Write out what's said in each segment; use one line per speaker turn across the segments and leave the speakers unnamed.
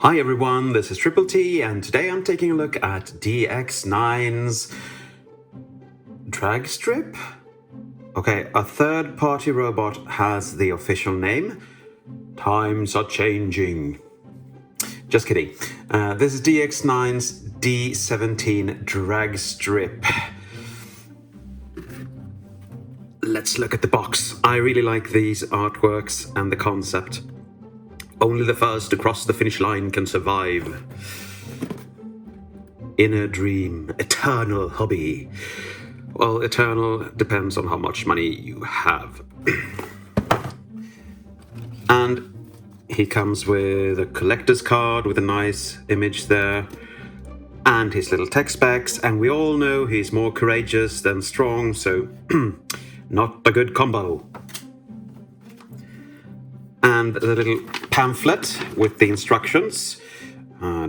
Hi everyone, this is Triple T, and today I'm taking a look at DX9's Dragstrip. Okay, a third-party robot has the official name. Times are changing. Just kidding. This is DX9's D17 Dragstrip. Let's look at the box. I really like these artworks and the concept. Only the first to cross the finish line can survive. Inner dream, eternal hobby. Well, eternal depends on how much money you have. And he comes with a collector's card with a nice image there. And his little tech specs. And we all know he's more courageous than strong, so not a good combo. And the little pamphlet with the instructions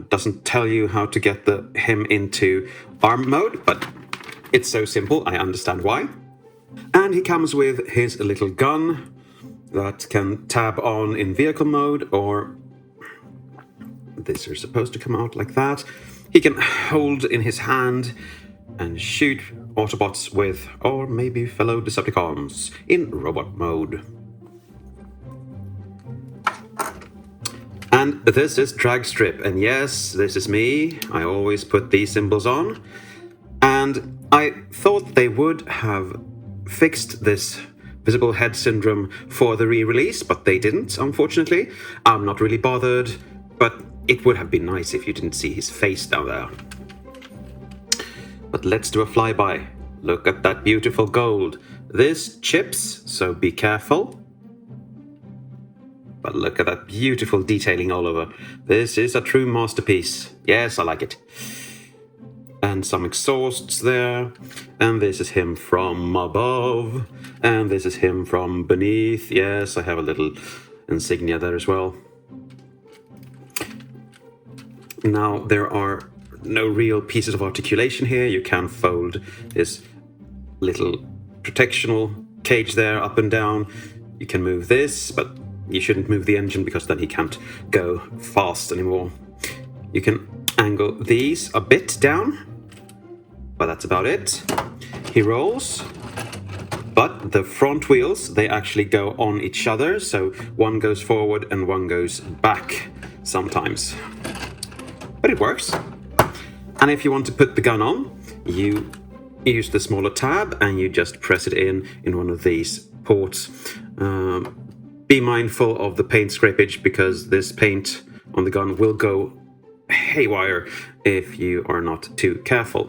doesn't tell you how to get him into arm mode, but it's so simple, I understand why. And he comes with his little gun that can tab on in vehicle mode, or these are supposed to come out like that. He can hold in his hand and shoot Autobots with, or maybe fellow Decepticons, in robot mode. And this is Dragstrip, and yes, this is me. I always put these symbols on. And I thought they would have fixed this visible head syndrome for the re-release, but they didn't, unfortunately. I'm not really bothered, but it would have been nice if you didn't see his face down there. But let's do a flyby. Look at that beautiful gold. This chips, so be careful. But look at that beautiful detailing all over. This is a true masterpiece. Yes, I like it. And some exhausts there. And this is him from above. And this is him from beneath. Yes, I have a little insignia there as well. Now, there are no real pieces of articulation here. You can fold this little protectional cage there up and down. You can move this, but you shouldn't move the engine because then he can't go fast anymore. You can angle these a bit down, but that's about it. He rolls, but the front wheels, they actually go on each other, so one goes forward and one goes back sometimes. But it works. And if you want to put the gun on, you use the smaller tab and you just press it in one of these ports. Be mindful of the paint scrapage because this paint on the gun will go haywire if you are not too careful.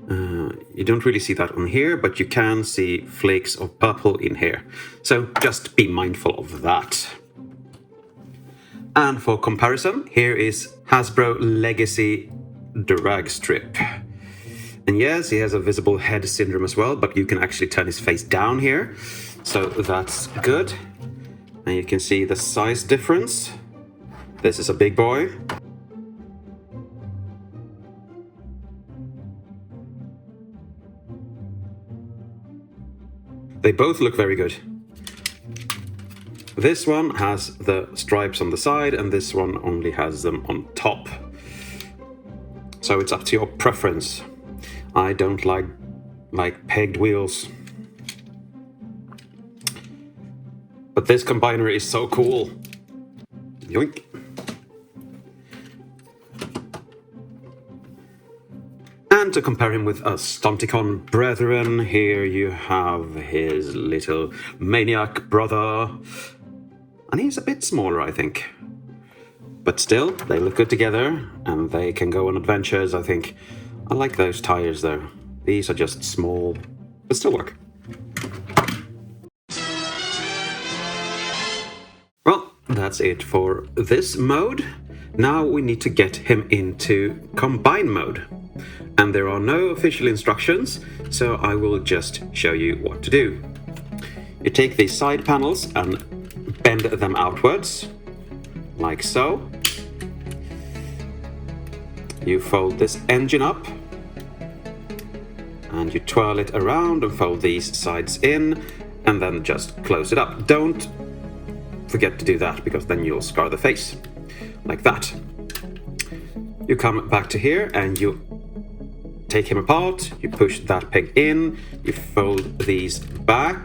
You don't really see that on here, but you can see flakes of purple in here. So just be mindful of that. And for comparison, here is Hasbro Legacy Dragstrip. And yes, he has a visible head syndrome as well, but you can actually turn his face down here. So that's good. And you can see the size difference. This is a big boy. They both look very good. This one has the stripes on the side, and this one only has them on top. So it's up to your preference. I don't like pegged wheels. But this combiner is so cool. Yoink. And to compare him with a Stunticon brethren, here you have his little maniac brother. And he's a bit smaller, I think. But still, they look good together, and they can go on adventures, I think. I like those tires, though. These are just small, but still work. Well, that's it for this mode. Now we need to get him into combine mode. And there are no official instructions, so I will just show you what to do. You take these side panels and bend them outwards, like so. You fold this engine up, and you twirl it around and fold these sides in, and then just close it up. Don't forget to do that, because then you'll scar the face. like that. You come back to here and you take him apart, you push that peg in, you fold these back,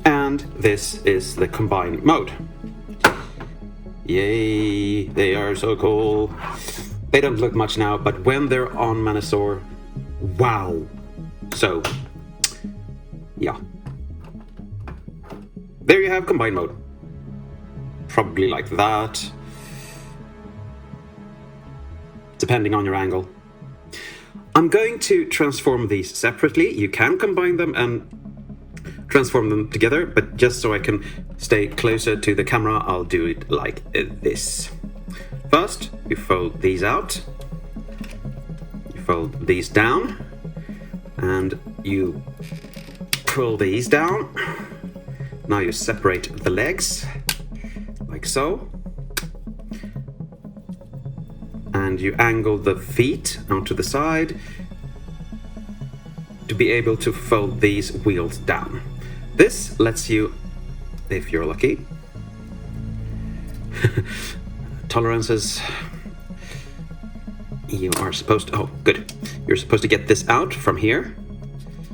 and this is the combined mode. Yay, they are so cool. They don't look much now, but when they're on Manosaur, wow. So, yeah. There you have combined mode. Probably like that. Depending on your angle. I'm going to transform these separately. You can combine them and transform them together, but just so I can stay closer to the camera, I'll do it like this. First, you fold these out, you fold these down, and you pull these down. Now you separate the legs, like so. And you angle the feet onto the side to be able to fold these wheels down. This lets you, if you're lucky, tolerances, you are supposed to, oh good, you're supposed to get this out from here,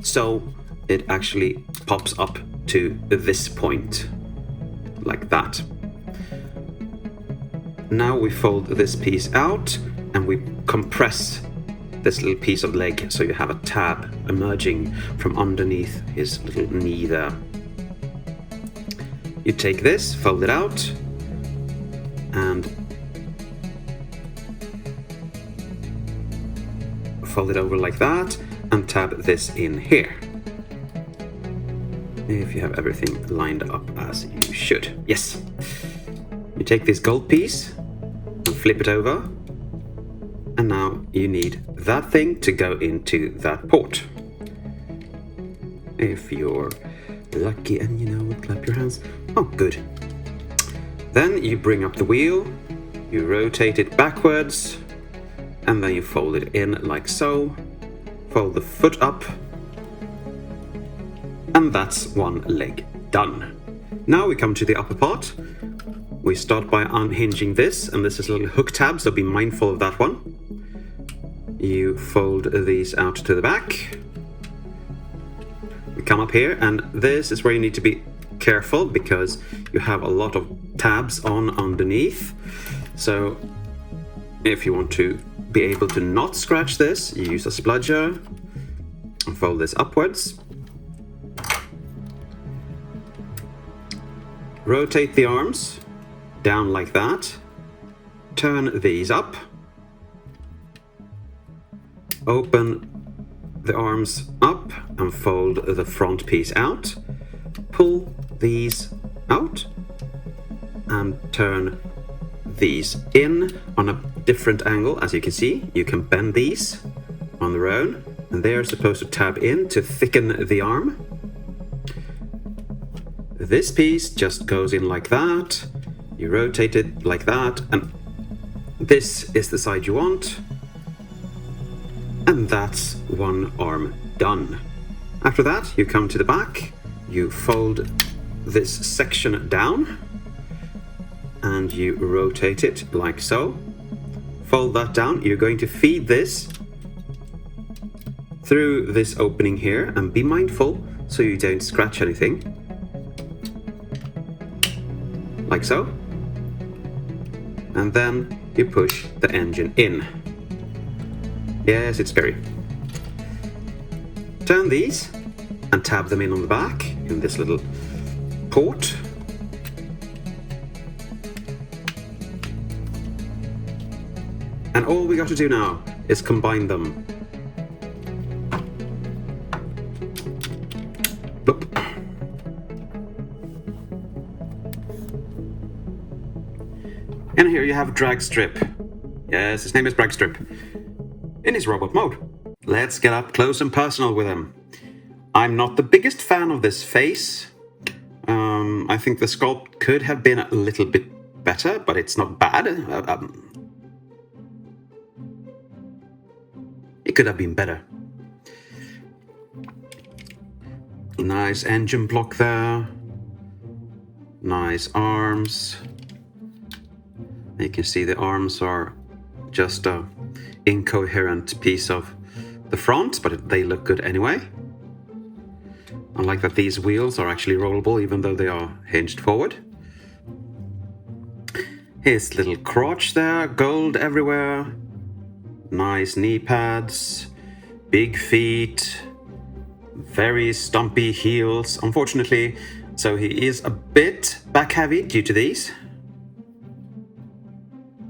so it actually pops up to this point, like that. Now we fold this piece out and we compress this little piece of leg so you have a tab emerging from underneath his little knee there. You take this, fold it out, and fold it over like that, and tab this in here. If you have everything lined up as you should. Yes. You take this gold piece and flip it over, and now you need that thing to go into that port. If you're lucky and you know, clap your hands. Oh, good. Then you bring up the wheel, you rotate it backwards, and then you fold it in like so. Fold the foot up, and that's one leg done. Now we come to the upper part. We start by unhinging this, and this is a little hook tab, so be mindful of that one. You fold these out to the back. We come up here, and this is where you need to be careful because you have a lot of tabs on underneath. So if you want to be able to not scratch this, you use a spludger and fold this upwards. Rotate the arms down like that. Turn these up. Open the arms up and fold the front piece out. Pull these out and turn these in on a different angle. As you can see, you can bend these on their own, and they are supposed to tab in to thicken the arm. This piece just goes in like that. You rotate it like that, and this is the side you want. And that's one arm done. After that, you come to the back, you fold this section down, and you rotate it like so. Fold that down. You're going to feed this through this opening here, and be mindful so you don't scratch anything. Like so. And then you push the engine in. Yes, it's scary. Turn these and tab them in on the back in this little port. And all we got to do now is combine them. Boop. And here you have Dragstrip. Yes, his name is Dragstrip. In his robot mode. Let's get up close and personal with him. I'm not the biggest fan of this face. I think the sculpt could have been a little bit better, but it's not bad. It could have been better. Nice engine block there. Nice arms. You can see the arms are just a incoherent piece of the front, but they look good anyway. I like that these wheels are actually rollable even though they are hinged forward. His little crotch there, gold everywhere. Nice knee pads, big feet, very stumpy heels, unfortunately. So he is a bit back heavy due to these.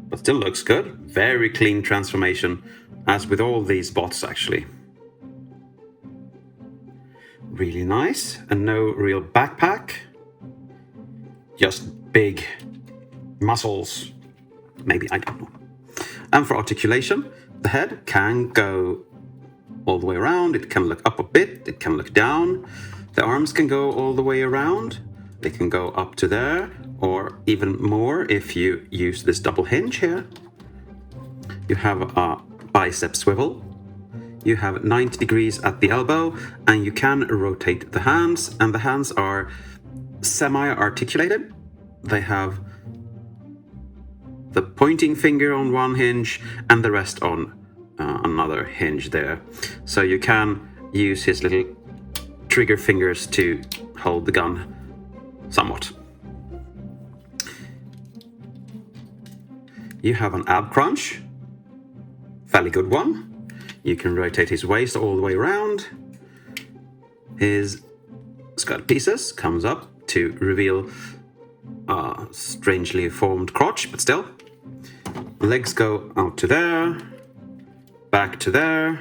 But still looks good. Very clean transformation, as with all these bots actually. Really nice, and no real backpack. Just big muscles. Maybe, I don't know. And for articulation, the head can go all the way around. It can look up a bit, it can look down. The arms can go all the way around. They can go up to there, or even more if you use this double hinge here. You have a bicep swivel. You have 90 degrees at the elbow, and you can rotate the hands, and the hands are semi-articulated. They have the pointing finger on one hinge and the rest on another hinge there. So you can use his little trigger fingers to hold the gun somewhat. You have an ab crunch, fairly good one. You can rotate his waist all the way around. His skirt pieces comes up to reveal a strangely formed crotch, but still. Legs go out to there, back to there,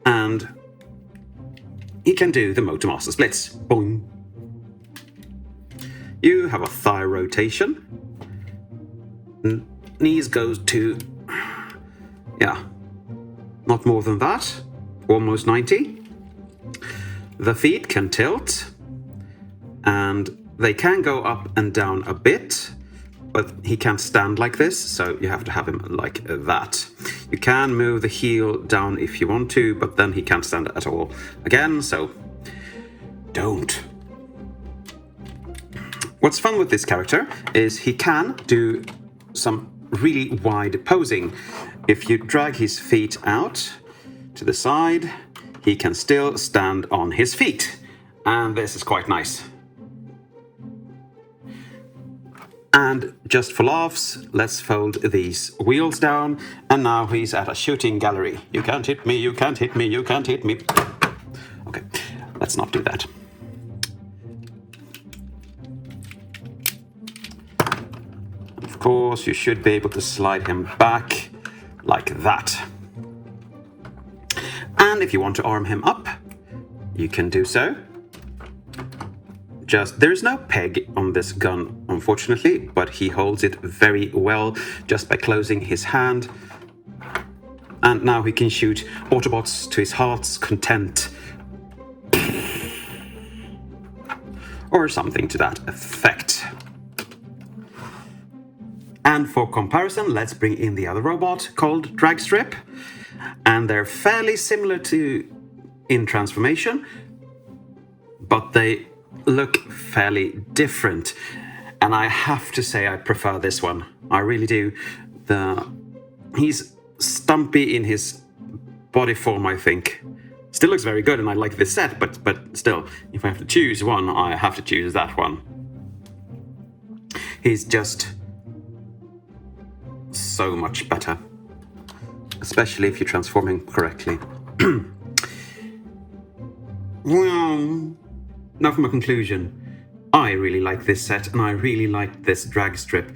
and he can do the Motormaster splits. Boing. You have a thigh rotation. Knees goes to, yeah, not more than that, almost 90. The feet can tilt, and they can go up and down a bit, but he can't stand like this, so you have to have him like that. You can move the heel down if you want to, but then he can't stand at all again, so don't. What's fun with this character is he can do some really wide posing. If you drag his feet out to the side, he can still stand on his feet, and this is quite nice. And just for laughs, let's fold these wheels down, and now he's at a shooting gallery. You can't hit me, you can't hit me, you can't hit me. Okay, let's not do that. Of course, you should be able to slide him back like that. And if you want to arm him up, you can do so. There is no peg on this gun, unfortunately, but he holds it very well just by closing his hand. And now he can shoot Autobots to his heart's content. Or something to that effect. And for comparison, let's bring in the other robot called Dragstrip. And they're fairly similar to in transformation, but they look fairly different. And I have to say I prefer this one. I really do. He's stumpy in his body form, I think. Still looks very good, and I like this set, but still, if I have to choose one, I have to choose that one. He's just so much better, especially if you transform him correctly. Well, now for my conclusion. I really like this set, and I really like this Dragstrip.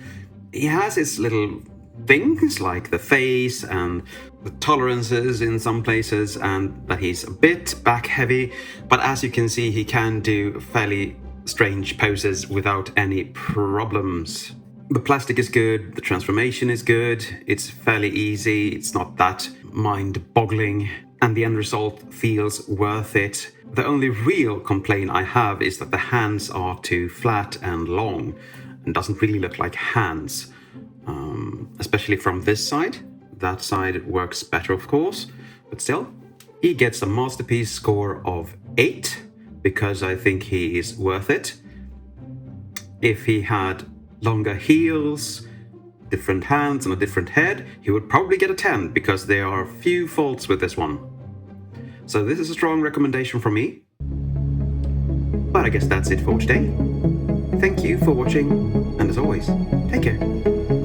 He has his little things like the face and the tolerances in some places, and that he's a bit back heavy, but as you can see, he can do fairly strange poses without any problems. The plastic is good, the transformation is good, it's fairly easy, it's not that mind-boggling, and the end result feels worth it. The only real complaint I have is that the hands are too flat and long, and doesn't really look like hands. Especially from this side. That side works better, of course, but still. He gets a Masterpiece score of 8, because I think he is worth it. If he had longer heels, different hands and a different head, he would probably get a 10 because there are few faults with this one. So this is a strong recommendation from me. But I guess that's it for today. Thank you for watching, and as always, take care.